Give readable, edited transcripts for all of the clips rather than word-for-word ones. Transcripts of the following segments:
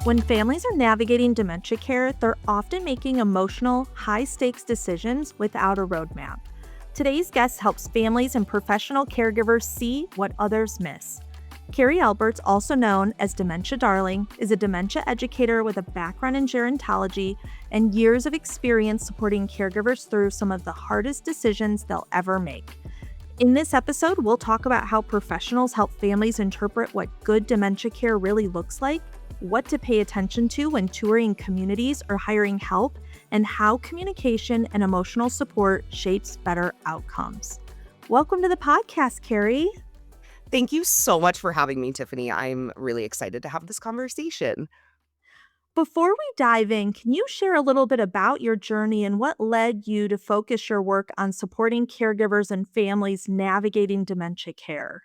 When families are navigating dementia care, they're often making emotional, high stakes decisions without a roadmap. Today's guest helps families and professional caregivers see what others miss. Carrie Aalberts, also known as Dementia Darling, is a dementia educator with a background in gerontology and years of experience supporting caregivers through some of the hardest decisions they'll ever make. In this episode, we'll talk about how professionals help families interpret what good dementia care really looks like, what to pay attention to when touring communities or hiring help, and how communication and emotional support shapes better outcomes. Welcome to the podcast, Carrie. Thank you so much for having me, Tiffany. I'm really excited to have this conversation. Before we dive in, can you share a little bit about your journey and what led you to focus your work on supporting caregivers and families navigating dementia care?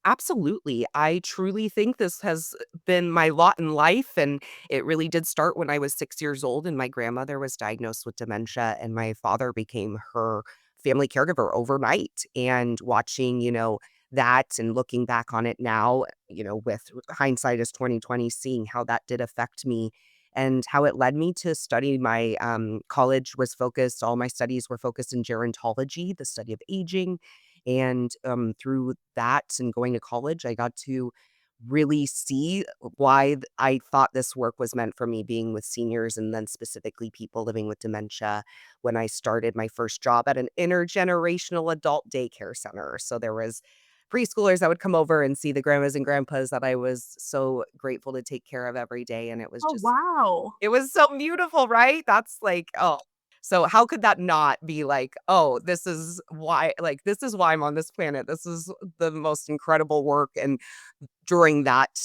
Absolutely. I truly think this has been my lot in life. And it really did start when I was 6 years old and my grandmother was diagnosed with dementia, and my father became her family caregiver overnight. And watching, that and looking back on it now, with hindsight is 2020, seeing how that did affect me and how it led me to study my college was focused, all my studies were focused in gerontology, the study of aging. And through that and going to college, I got to really see why I thought this work was meant for me, being with seniors and then specifically people living with dementia, when I started my first job at an intergenerational adult daycare center. So there was preschoolers that would come over and see the grandmas and grandpas that I was so grateful to take care of every day. And Oh, wow. it was so beautiful, right? That's like, oh, so how could that not be like, oh, this is why I'm on this planet. This is the most incredible work. And during that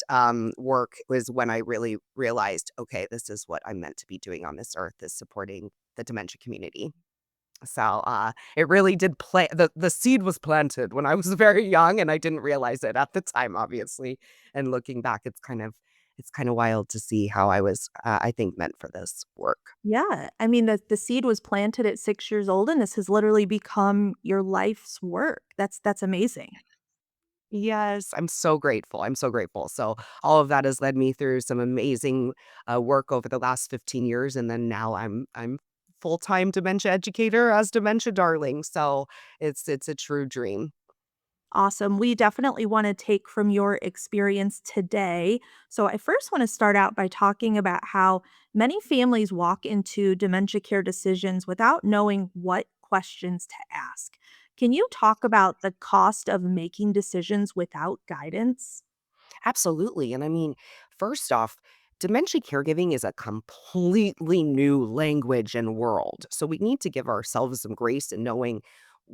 work was when I really realized, okay, this is what I'm meant to be doing on this earth, is supporting the dementia community. So it really did play, the seed was planted when I was very young, and I didn't realize it at the time, obviously. And looking back, it's kind of wild to see how I was, I think, meant for this work. Yeah. I mean, the seed was planted at 6 years old, and this has literally become your life's work. That's amazing. Yes, I'm so grateful. I'm so grateful. So all of that has led me through some amazing work over the last 15 years, and then now I'm full-time dementia educator as Dementia Darling. So it's a true dream. Awesome. We definitely want to take from your experience today. So, I first want to start out by talking about how many families walk into dementia care decisions without knowing what questions to ask. Can you talk about the cost of making decisions without guidance? Absolutely. And I mean, first off, dementia caregiving is a completely new language and world. So we need to give ourselves some grace in knowing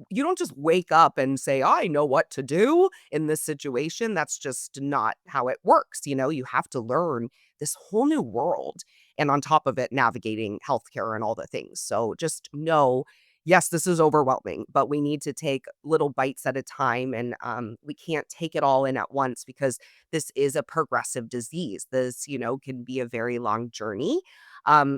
you don't just wake up and say, I know what to do in this situation. That's just not how it works. You have to learn this whole new world. And on top of it, navigating healthcare and all the things. So just know, yes, this is overwhelming, but we need to take little bites at a time. And we can't take it all in at once, because this is a progressive disease. This, can be a very long journey.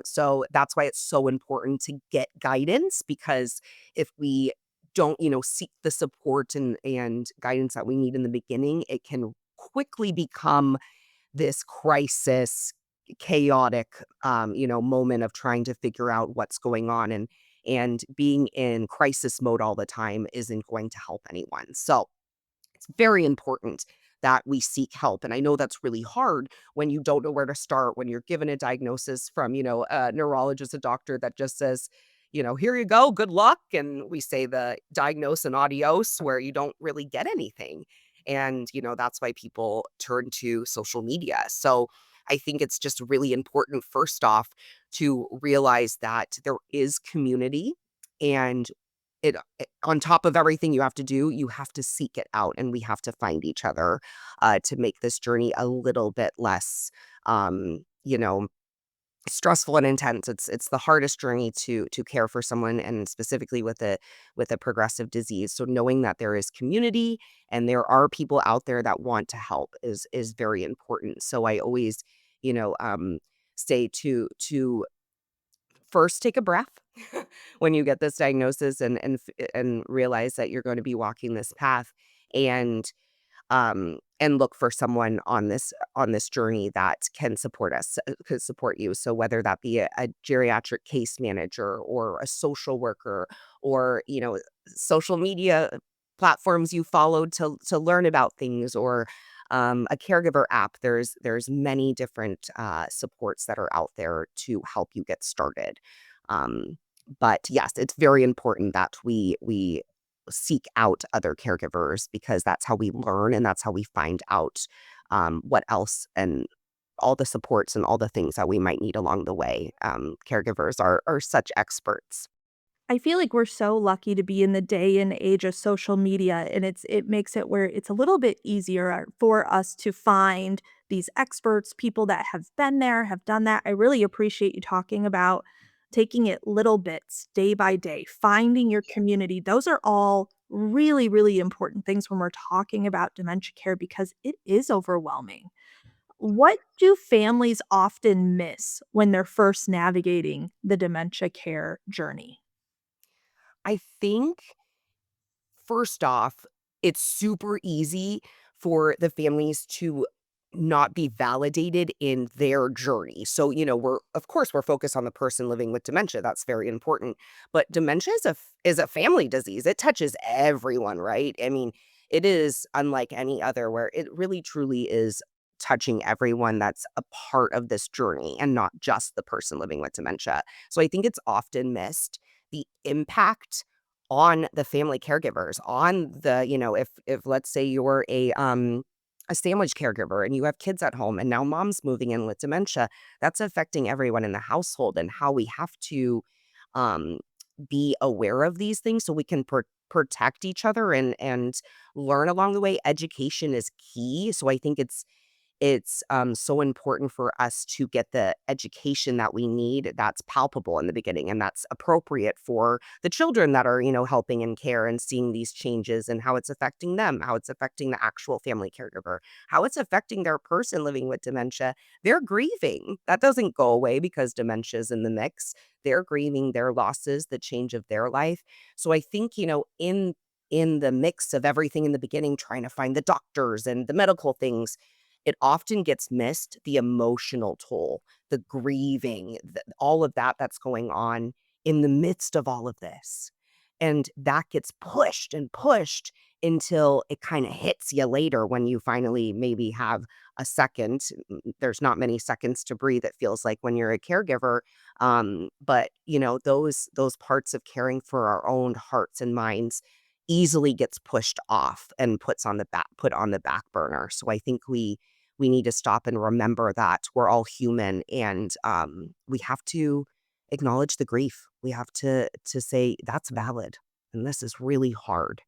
So that's why it's so important to get guidance, because if we don't, seek the support and guidance that we need in the beginning, it can quickly become this crisis, chaotic, moment of trying to figure out what's going on, and being in crisis mode all the time isn't going to help anyone. So it's very important that we seek help. And I know that's really hard when you don't know where to start, when you're given a diagnosis from, a neurologist, a doctor that just says, here you go, good luck. And we say the diagnose and adios, where you don't really get anything. And, that's why people turn to social media. So I think it's just really important, first off, to realize that there is community, and on top of everything you have to do, you have to seek it out, and we have to find each other to make this journey a little bit less, um, you know, stressful and intense. It's the hardest journey to care for someone, and specifically with a progressive disease. So knowing that there is community and there are people out there that want to help is very important. So I always, you know, um, say to first take a breath when you get this diagnosis, and realize that you're going to be walking this path. And and look for someone on this journey that can support us, could support you. So whether that be a geriatric case manager or a social worker, or social media platforms you followed to learn about things, or a caregiver app. There's many different supports that are out there to help you get started. Um, but yes, it's very important that we seek out other caregivers, because that's how we learn and that's how we find out what else, and all the supports and all the things that we might need along the way. Caregivers are such experts. I feel like we're so lucky to be in the day and age of social media, and it makes it where it's a little bit easier for us to find these experts, people that have been there, have done that. I really appreciate you talking about taking it little bits, day by day, finding your community. Those are all really, really important things when we're talking about dementia care because it is overwhelming. What do families often miss when they're first navigating the dementia care journey? I think, first off, it's super easy for the families to not be validated in their journey. So, of course we're focused on the person living with dementia. That's very important. But dementia is a family disease. It touches everyone, right? I mean, it is unlike any other, where it really truly is touching everyone that's a part of this journey, and not just the person living with dementia. So I think it's often missed, the impact on the family caregivers, on if let's say you're a sandwich caregiver and you have kids at home, and now mom's moving in with dementia, that's affecting everyone in the household, and how we have to um be aware of these things so we can protect each other and learn along the way. Education is key. So I think it's so important for us to get the education that we need, that's palpable in the beginning and that's appropriate for the children that are, helping in care, and seeing these changes and how it's affecting them, how it's affecting the actual family caregiver, how it's affecting their person living with dementia. They're grieving. That doesn't go away because dementia is in the mix. They're grieving their losses, the change of their life. So I think, in the mix of everything in the beginning, trying to find the doctors and the medical things, it often gets missed, the emotional toll, the grieving, all of that that's going on in the midst of all of this. And that gets pushed and pushed until it kind of hits you later, when you finally maybe have a second. There's not many seconds to breathe, it feels like, when you're a caregiver. But those parts of caring for our own hearts and minds easily gets pushed off and put on the back burner. So I think we need to stop and remember that we're all human, and we have to acknowledge the grief. We have to say that's valid, and this is really hard.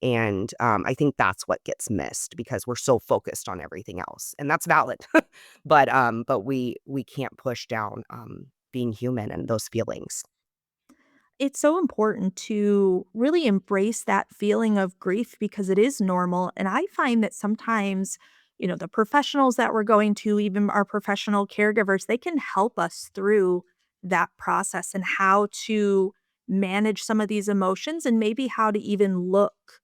And I think that's what gets missed, because we're so focused on everything else, and that's valid. But we can't push down being human and those feelings. It's so important to really embrace that feeling of grief because it is normal. And I find that sometimes, the professionals that we're going to, even our professional caregivers, they can help us through that process and how to manage some of these emotions and maybe how to even look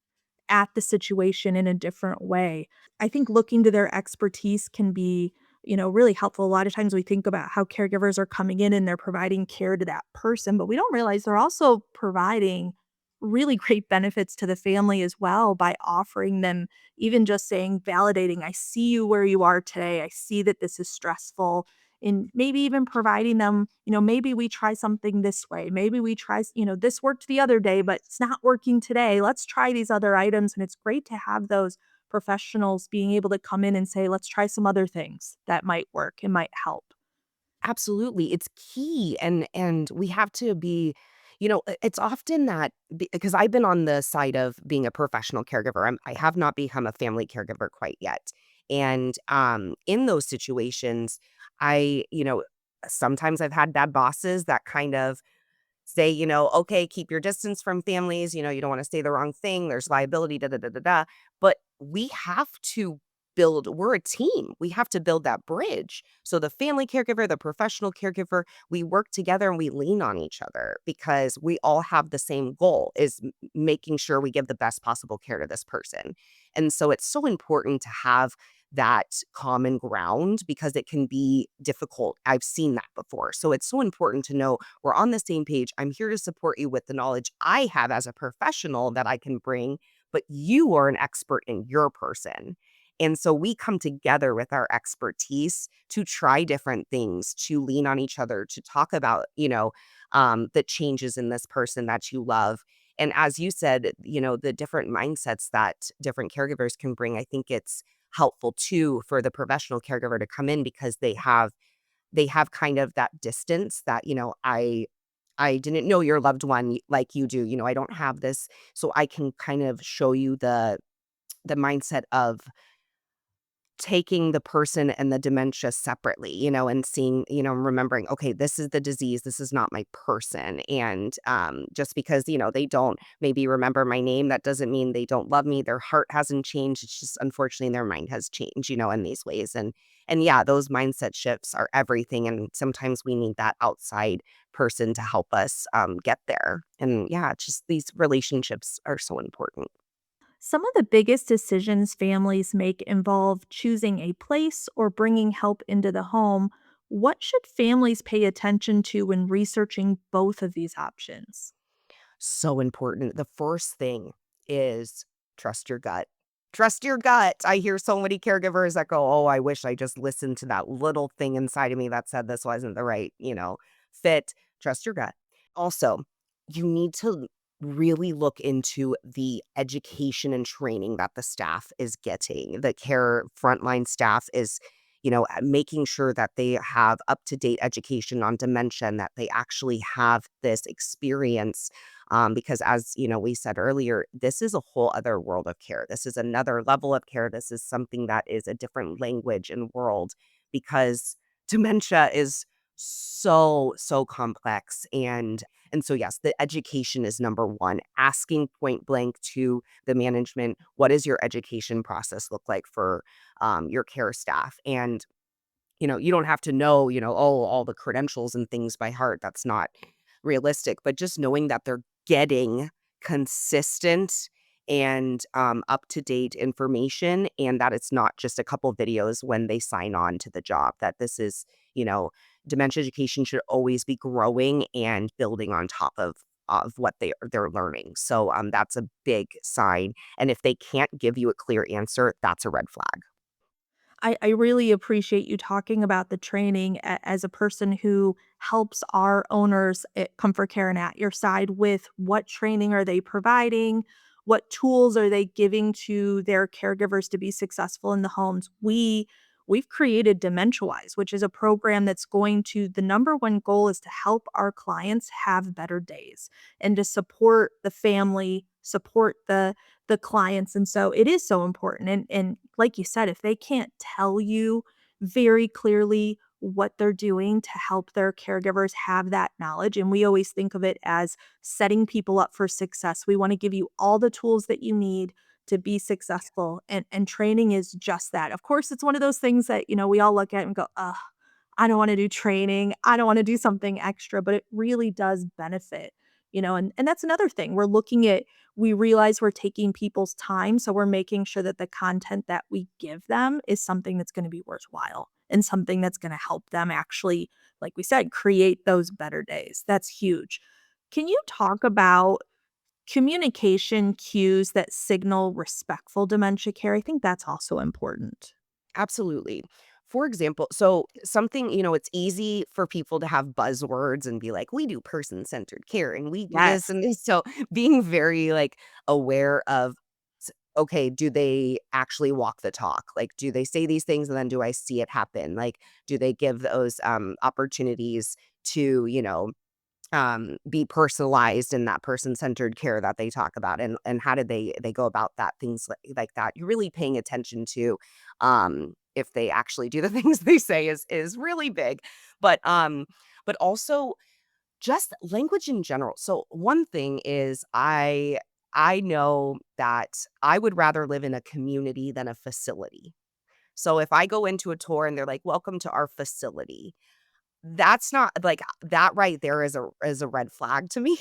at the situation in a different way. I think looking to their expertise can be, really helpful. A lot of times we think about how caregivers are coming in and they're providing care to that person, but we don't realize they're also providing really great benefits to the family as well by offering them, even just saying, validating, I see you where you are today. I see that this is stressful. And maybe even providing them, maybe we try something this way. Maybe we try, this worked the other day, but it's not working today. Let's try these other items. And it's great to have those professionals being able to come in and say, let's try some other things that might work and might help. Absolutely, it's key, and we have to be, it's often that, because I've been on the side of being a professional caregiver. I have not become a family caregiver quite yet. And in those situations, sometimes I've had bad bosses that kind of say, okay, keep your distance from families. You don't want to say the wrong thing. There's liability, da da da da da. But we have to we're a team. We have to build that bridge. So the family caregiver, the professional caregiver, we work together and we lean on each other because we all have the same goal is making sure we give the best possible care to this person. And so it's so important to have that common ground because it can be difficult. I've seen that before. So it's so important to know we're on the same page. I'm here to support you with the knowledge I have as a professional that I can bring, but you are an expert in your person. And so we come together with our expertise to try different things, to lean on each other, to talk about, the changes in this person that you love. And as you said, the different mindsets that different caregivers can bring, I think it's helpful too for the professional caregiver to come in because they have kind of that distance that, I didn't know your loved one like you do. I don't have this. So I can kind of show you the mindset of taking the person and the dementia separately, and seeing, remembering, okay, this is the disease, this is not my person. And just because, they don't maybe remember my name, that doesn't mean they don't love me. Their heart hasn't changed. It's just unfortunately their mind has changed, in these ways. And yeah, those mindset shifts are everything. And sometimes we need that outside person to help us get there. And yeah, it's just these relationships are so important. Some of the biggest decisions families make involve choosing a place or bringing help into the home. What should families pay attention to when researching both of these options? So important. The first thing is trust your gut. Trust your gut. I hear so many caregivers that go, "Oh, I wish I just listened to that little thing inside of me that said this wasn't the right, fit." Trust your gut. Also, you need to really look into the education and training that the staff is getting. The care frontline staff is, making sure that they have up-to-date education on dementia and that they actually have this experience because as we said earlier, this is a whole other world of care. This is another level of care. This is something that is a different language and world because dementia is so complex. And so yes, the education is number one. Asking point blank to the management, what does your education process look like for your care staff? And you don't have to know, oh, all the credentials and things by heart. That's not realistic, but just knowing that they're getting consistent and up to date information and that it's not just a couple videos when they sign on to the job, that this is, you know, dementia education should always be growing and building on top of what they're learning. So that's a big sign. And if they can't give you a clear answer, that's a red flag. I really appreciate you talking about the training as a person who helps our owners at ComForCare and at your side with what training are they providing? What tools are they giving to their caregivers to be successful in the homes? We've created Dementia Wise, which is a program that's going to the number one goal is to help our clients have better days and to support the family, support the clients, and so it is so important, and like you said, if they can't tell you very clearly what they're doing to help their caregivers have that knowledge, and we always think of it as setting people up for success. We wanna give you all the tools that you need to be successful, and training is just that. Of course, it's one of those things that, we all look at and go, "Ugh, I don't wanna do training. I don't wanna do something extra," but it really does benefit, and that's another thing. We realize we're taking people's time, so we're making sure that the content that we give them is something that's gonna be worthwhile and something that's gonna help them actually, like we said, create those better days. That's huge. Can you talk about communication cues that signal respectful dementia care? I think that's also important. Absolutely. For example, so something, it's easy for people to have buzzwords and be like, we do person centered care and we do this Yes. and this. So being very like aware of, okay, do they actually walk the talk? Like, do they say these things and then do I see it happen? Like, do they give those opportunities to, be personalized in that person-centered care that they talk about, and how did they go about that, things like that. You're really paying attention to, if they actually do the things they say is really big, but also just language in general. So one thing is I know that I would rather live in a community than a facility. So if I go into a tour and they're like, "Welcome to our facility," that's not like that right there is a red flag to me.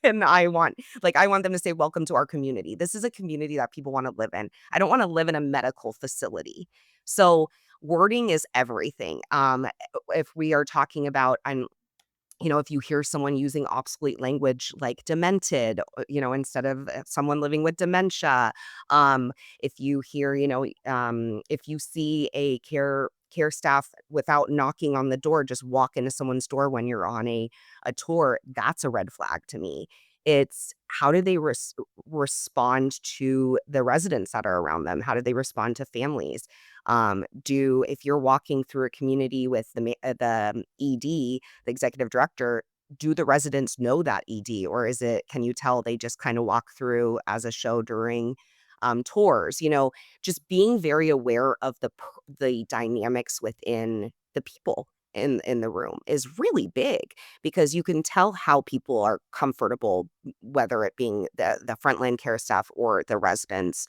And I want them to say, "Welcome to our community." This is a community that people wanna live in. I don't wanna live in a medical facility. So, wording is everything. If we are talking about if you hear someone using obsolete language like demented, instead of someone living with dementia, if you hear, if you see a care staff without knocking on the door, just walk into someone's door when you're on a tour, that's a red flag to me. It's how do they respond to the residents that are around them? How do they respond to families? Do if you're walking through a community with the ED, the executive director, do the residents know that ED, or can you tell they just kind of walk through as a show during tours? Just being very aware of the dynamics within the people in the room is really big because you can tell how people are comfortable, whether it being the frontline care staff or the residents,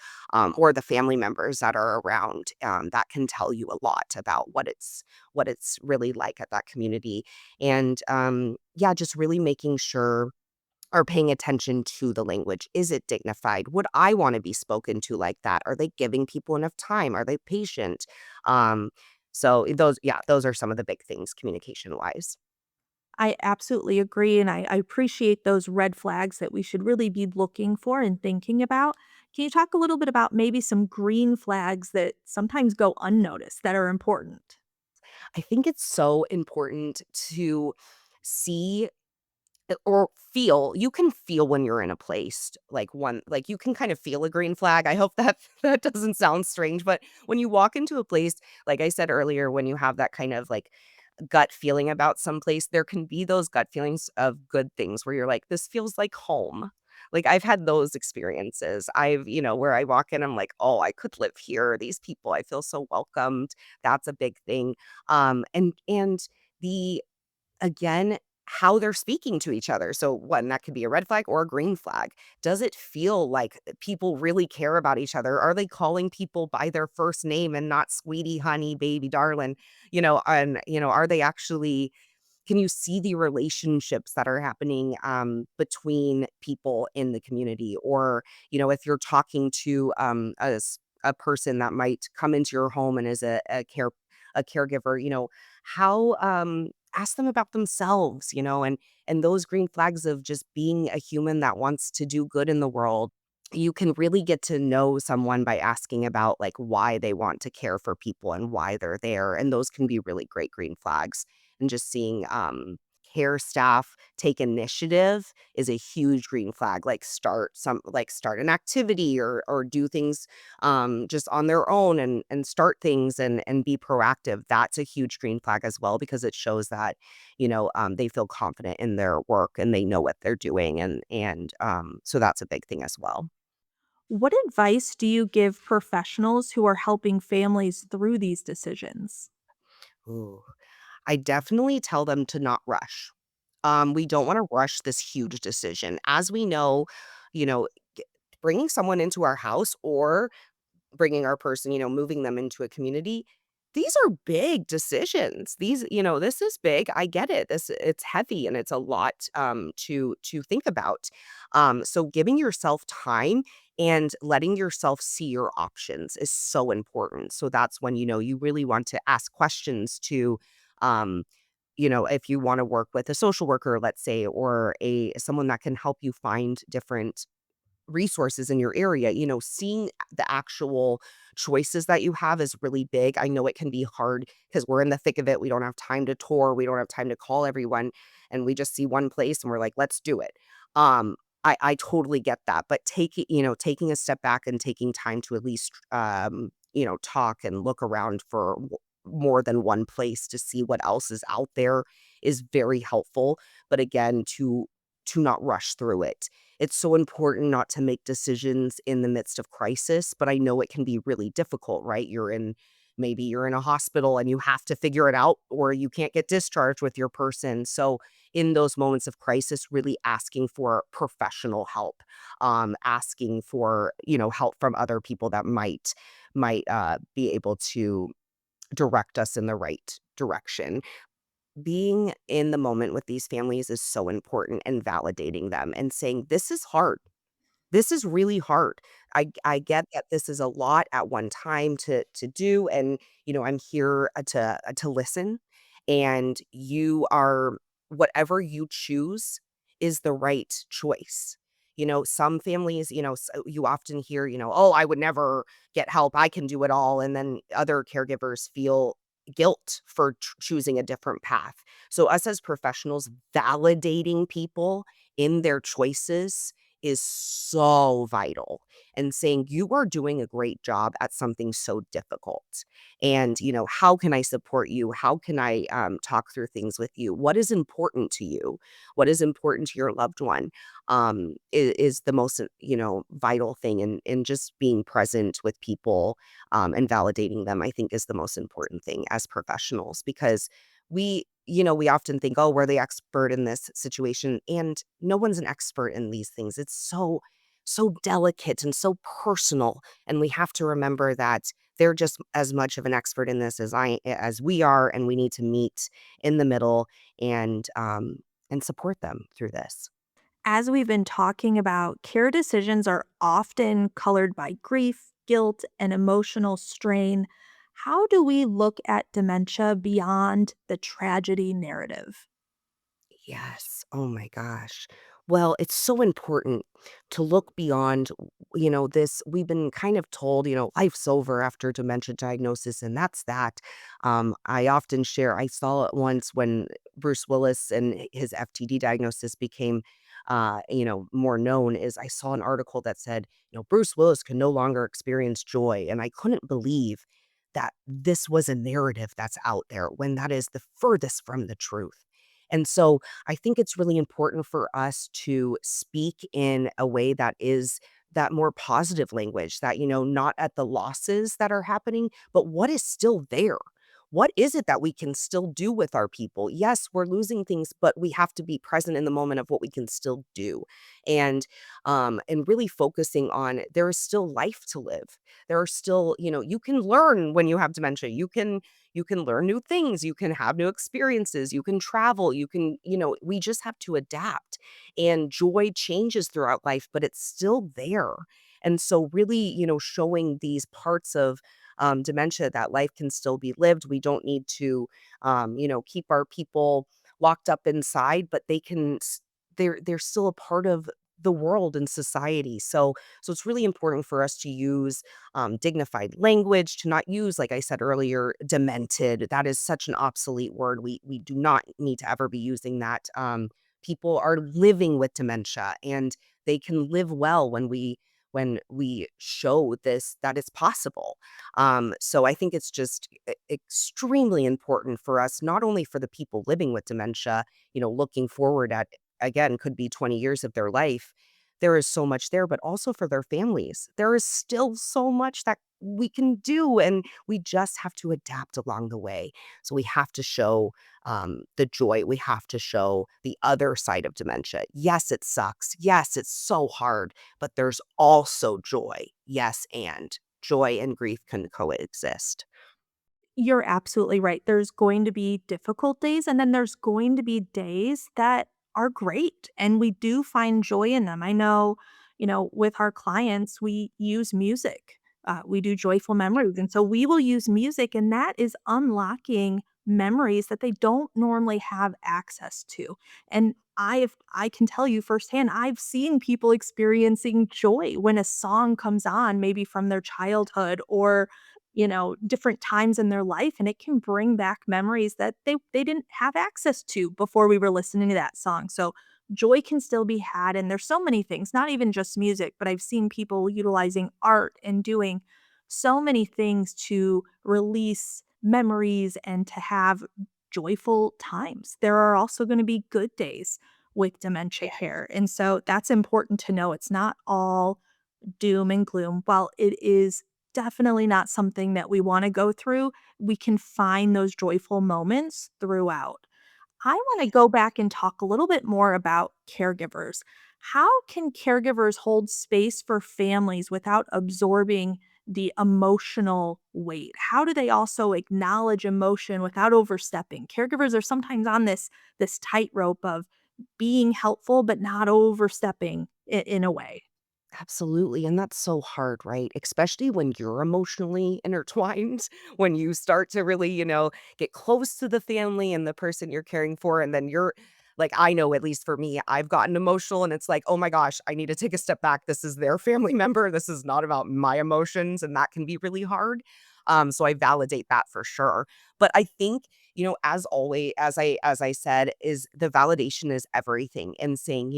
or the family members that are around. That can tell you a lot about what it's really like at that community. And yeah, just really making sure or paying attention to the language. Is it dignified? Would I want to be spoken to like that? Are they giving people enough time? Are they patient? Um, those are some of the big things communication wise. I absolutely agree. And I appreciate those red flags that we should really be looking for and thinking about. Can you talk a little bit about maybe some green flags that sometimes go unnoticed that are important? I think it's so important to see or feel. You can feel when you're in a place, like you can kind of feel a green flag. I hope that that doesn't sound strange, but when you walk into a place, like I said earlier, when you have that kind of like gut feeling about some place, there can be those gut feelings of good things where you're like, this feels like home. Like I've had those experiences. Where I walk in, I'm like, oh, I could live here. These people, I feel so welcomed. That's a big thing. And the again, how they're speaking to each other. So, one, that could be a red flag or a green flag. Does it feel like people really care about each other? Are they calling people by their first name and not sweetie, honey, baby, darling? Are they actually can you see the relationships that are happening between people in the community? Or, if you're talking to a person that might come into your home and is a caregiver, how ask them about themselves, and those green flags of just being a human that wants to do good in the world. You can really get to know someone by asking about like why they want to care for people and why they're there. And those can be really great green flags. And just seeing care staff take initiative is a huge green flag. Start an activity or do things just on their own and start things and be proactive. That's a huge green flag as well because it shows that they feel confident in their work and they know what they're doing, and so that's a big thing as well. What advice do you give professionals who are helping families through these decisions? Ooh. I definitely tell them to not rush. We don't want to rush this huge decision. As we know, you know, g- bringing someone into our house or bringing our person, moving them into a community, these are big decisions. This is big. I get it. It's heavy and it's a lot to think about. So giving yourself time and letting yourself see your options is so important. So that's when you really want to ask questions to um if you want to work with a social worker, let's say, or a someone that can help you find different resources in your area, seeing the actual choices that you have is really big. I know it can be hard because we're in the thick of it. We don't have time to tour. We don't have time to call everyone. And we just see one place and we're like, let's do it. I totally get that. But taking a step back and taking time to at least, talk and look around for more than one place to see what else is out there is very helpful. But again, to not rush through it. It's so important not to make decisions in the midst of crisis, but I know it can be really difficult, right? Maybe you're in a hospital and you have to figure it out, or you can't get discharged with your person. So in those moments of crisis, really asking for professional help, asking for, help from other people that might might be able to direct us in the right direction. Being in the moment with these families is so important, and validating them and saying, "This is hard. This is really hard. I get that this is a lot at one time to do, and, I'm here, to listen, and you are whatever you choose is the right choice." Some families, you often hear, "Oh, I would never get help. I can do it all." And then other caregivers feel guilt for choosing a different path. So us as professionals validating people in their choices is so vital, and saying, "You are doing a great job at something so difficult. And, how can I support you? How can I talk through things with you? What is important to you? What is important to your loved one?" Is the most, vital thing. And just being present with people and validating them, I think, is the most important thing as professionals, because we often think, "Oh, we're the expert in this situation," and no one's an expert in these things. It's so delicate and so personal, and we have to remember that they're just as much of an expert in this as we are, and we need to meet in the middle and support them through this. As we've been talking about, care decisions are often colored by grief, guilt, and emotional strain. How do we look at dementia beyond the tragedy narrative? Yes. Oh my gosh. Well, it's so important to look beyond, this. We've been kind of told, life's over after dementia diagnosis, and that's that. I often share, I saw it once when Bruce Willis and his FTD diagnosis became, more known. Is I saw an article that said, Bruce Willis can no longer experience joy. And I couldn't believe that this was a narrative that's out there when that is the furthest from the truth. And so I think it's really important for us to speak in a way that is that more positive language, that, not at the losses that are happening, but what is still there. What is it that we can still do with our people? Yes, we're losing things, but we have to be present in the moment of what we can still do. And really focusing on, there is still life to live. There are still, you can learn when you have dementia. You can learn new things, you can have new experiences, you can travel, we just have to adapt. And joy changes throughout life, but it's still there. And so really, showing these parts of dementia, that life can still be lived. We don't need to keep our people locked up inside, but they're still a part of the world and society. So it's really important for us to use dignified language, to not use, like I said earlier, demented. That is such an obsolete word. We do not need to ever be using that. People are living with dementia, and they can live well when we show this, that it's possible. So I think it's just extremely important for us, not only for the people living with dementia, looking forward at, again, could be 20 years of their life. There is so much there, but also for their families. There is still so much that we can do, and we just have to adapt along the way. So we have to show the joy. We have to show the other side of dementia. Yes, it sucks. Yes, it's so hard, but there's also joy. Yes, and joy and grief can coexist. You're absolutely right. There's going to be difficult days, and then there's going to be days that are great, and we do find joy in them. I know, with our clients, we use music. We do joyful memories. And so we will use music, and that is unlocking memories that they don't normally have access to. And I can tell you firsthand, I've seen people experiencing joy when a song comes on, maybe from their childhood or different times in their life, and it can bring back memories that they didn't have access to before we were listening to that song. So joy can still be had, and there's so many things, not even just music, but I've seen people utilizing art and doing so many things to release memories and to have joyful times. There are also going to be good days with dementia care. And so that's important to know. It's not all doom and gloom. While it is definitely not something that we wanna go through, we can find those joyful moments throughout. I wanna go back and talk a little bit more about caregivers. How can caregivers hold space for families without absorbing the emotional weight? How do they also acknowledge emotion without overstepping? Caregivers are sometimes on this tightrope of being helpful but not overstepping in a way. Absolutely, and that's so hard, right? Especially when you're emotionally intertwined, when you start to really, get close to the family and the person you're caring for, and then you're like, I know at least for me, I've gotten emotional and it's like, "Oh my gosh, I need to take a step back. This is their family member. This is not about my emotions," and that can be really hard. So I validate that for sure. But I think, as always, as I said, is the validation is everything and saying,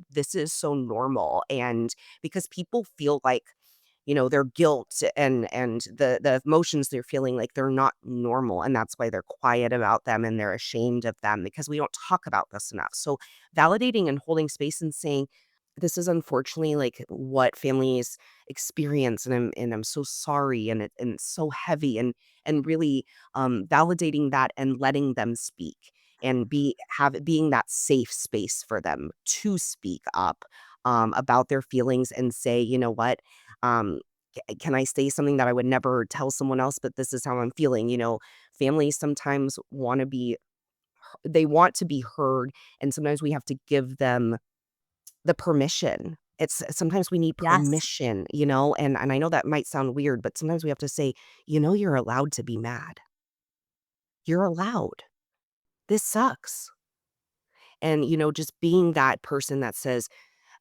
this is so normal. And because people feel like, their guilt and the emotions they're feeling like they're not normal, and that's why they're quiet about them and they're ashamed of them because we don't talk about this enough. So validating and holding space and saying, this is unfortunately like what families experience, and I'm so sorry, and it's so heavy, and really validating that and letting them speak and being that safe space for them to speak up about their feelings and say, you know what, um, can I say something that I would never tell someone else, but this is how I'm feeling. Families sometimes they want to be heard, and sometimes we have to give them the permission. It's sometimes we need Yes. permission, and I know that might sound weird, but sometimes we have to say, you're allowed to be mad. You're allowed. This sucks. And, just being that person that says,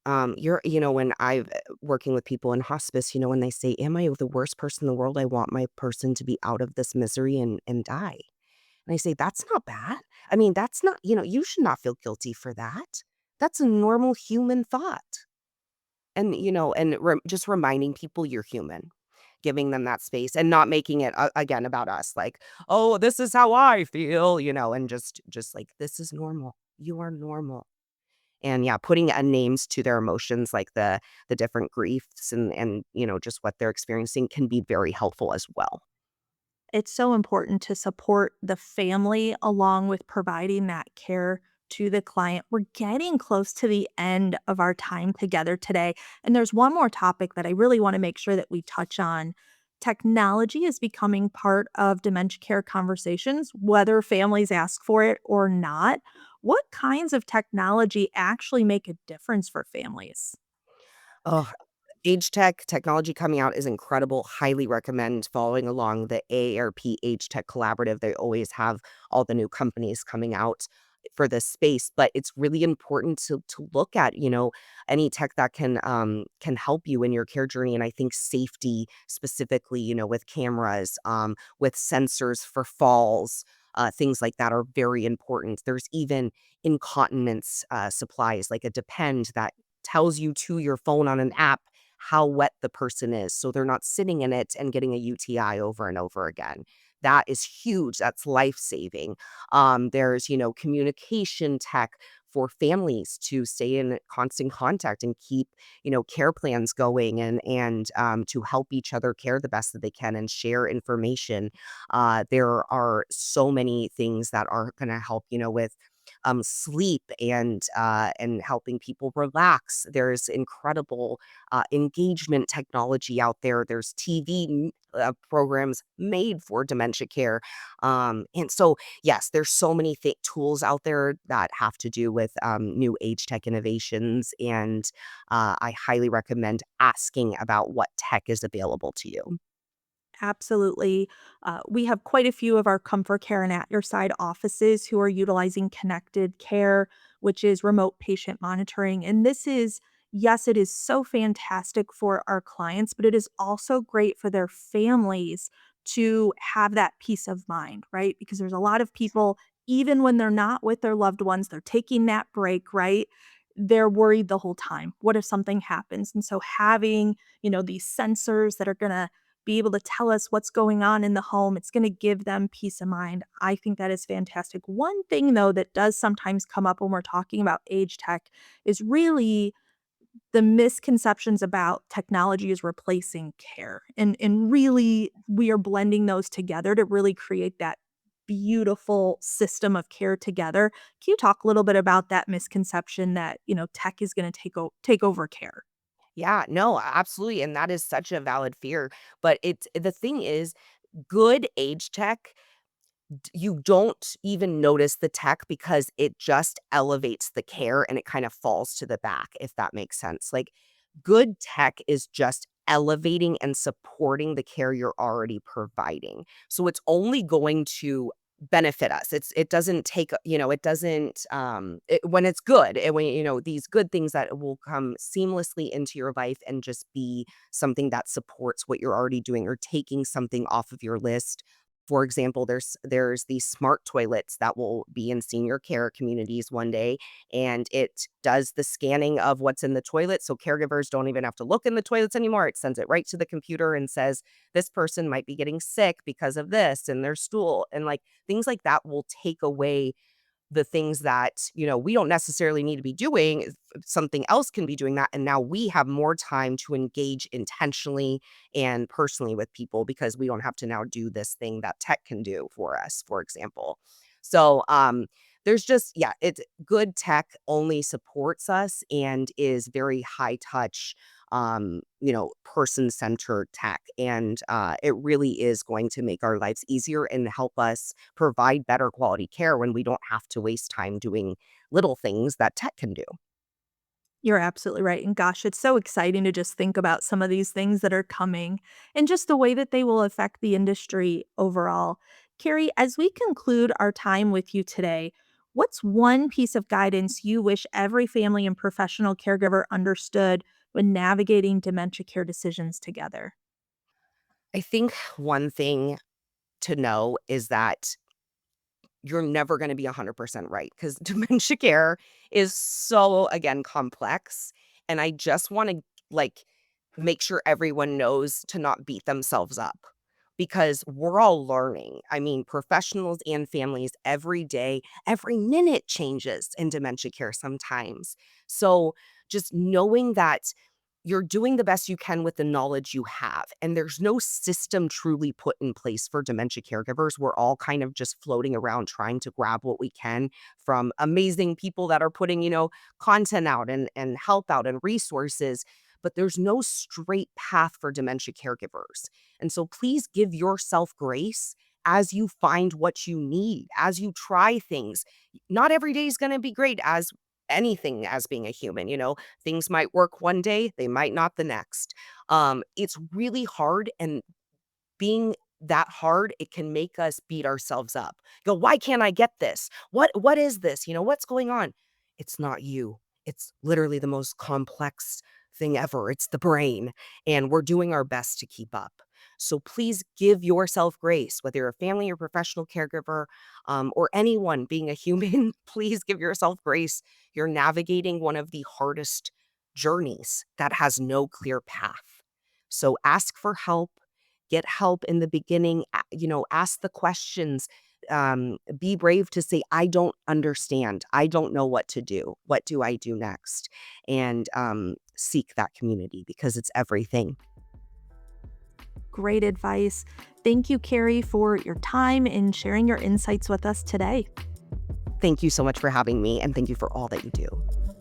when I've working with people in hospice, when they say, am I the worst person in the world? I want my person to be out of this misery and die. And I say, that's not bad. I mean, that's not, you should not feel guilty for that. That's a normal human thought. And, just reminding people you're human, giving them that space and not making it again about us, like, oh, this is how I feel, and just like, this is normal. You are normal. And yeah, putting names to their emotions, like the different griefs and just what they're experiencing can be very helpful as well. It's so important to support the family along with providing that care to the client. We're getting close to the end of our time together today. And there's one more topic that I really want to make sure that we touch on. Technology is becoming part of dementia care conversations, whether families ask for it or not. What kinds of technology actually make a difference for families? Oh, AgeTech technology coming out is incredible. Highly recommend following along the AARP AgeTech Collaborative. They always have all the new companies coming out for this space, but it's really important to look at, any tech that can help you in your care journey. And I think safety specifically, with cameras, with sensors for falls, things like that are very important. There's even incontinence supplies like a Depend that tells you to your phone on an app how wet the person is, so they're not sitting in it and getting a UTI over and over again. That is huge. That's life-saving. There's, communication tech for families to stay in constant contact and keep, care plans going and to help each other care the best that they can and share information. There are so many things that are going to help, with sleep and helping people relax. There's incredible engagement technology out there. There's TV programs made for dementia care. And so, yes, there's so many tools out there that have to do with new age tech innovations. And I highly recommend asking about what tech is available to you. Absolutely. We have quite a few of our ComForCare and At Your Side offices who are utilizing connected care, which is remote patient monitoring. And this is, yes, it is so fantastic for our clients, but it is also great for their families to have that peace of mind, right? Because there's a lot of people, even when they're not with their loved ones, they're taking that break, right? They're worried the whole time. What if something happens? And so having, these sensors that are going to be able to tell us what's going on in the home. It's going to give them peace of mind. I think that is fantastic. One thing, though, that does sometimes come up when we're talking about age tech is really the misconceptions about technology is replacing care. And really, we are blending those together to really create that beautiful system of care together. Can you talk a little bit about that misconception that, tech is going to take over care? Yeah, no, absolutely, and that is such a valid fear, but it's the thing is, good age tech, you don't even notice the tech because it just elevates the care and it kind of falls to the back, if that makes sense. Like, good tech is just elevating and supporting the care you're already providing. So it's only going to benefit us. It doesn't take, it doesn't when it's good, and when these good things that will come seamlessly into your life and just be something that supports what you're already doing or taking something off of your list. For example, there's these smart toilets that will be in senior care communities one day, and it does the scanning of what's in the toilet, so caregivers don't even have to look in the toilets anymore. It sends it right to the computer and says, "This person might be getting sick because of this in their stool," and, like, things like that will take away the things that, we don't necessarily need to be doing. Something else can be doing that, and now we have more time to engage intentionally and personally with people because we don't have to now do this thing that tech can do for us, for example. So, there's just yeah, it's good tech only supports us and is very high touch, person-centered tech, and, it really is going to make our lives easier and help us provide better quality care when we don't have to waste time doing little things that tech can do. You're absolutely right. And gosh, it's so exciting to just think about some of these things that are coming and just the way that they will affect the industry overall. Carrie, as we conclude our time with you today, what's one piece of guidance you wish every family and professional caregiver understood when navigating dementia care decisions together? I think one thing to know is that you're never gonna be 100% right because dementia care is so, again, complex, and I just wanna, like, make sure everyone knows to not beat themselves up because we're all learning. I mean, professionals and families every day, every minute changes in dementia care sometimes. So, just knowing that you're doing the best you can with the knowledge you have. And there's no system truly put in place for dementia caregivers. We're all kind of just floating around trying to grab what we can from amazing people that are putting, content out and help out and resources. But there's no straight path for dementia caregivers. And so please give yourself grace as you find what you need, as you try things. Not every day is going to be great as anything as being a human, things might work one day, they might not the next. It's really hard, and being that hard, it can make us beat ourselves up. Go, "Why can't I get this? What is this? What's going on?" It's not you. It's literally the most complex thing ever. It's the brain, and we're doing our best to keep up. So please give yourself grace, whether you're a family or professional caregiver, or anyone being a human, please give yourself grace. You're navigating one of the hardest journeys that has no clear path. So ask for help, get help in the beginning, ask the questions. Be brave to say, "I don't understand. I don't know what to do. What do I do next?" And seek that community because it's everything. Great advice. Thank you, Carrie, for your time and sharing your insights with us today. Thank you so much for having me, and thank you for all that you do.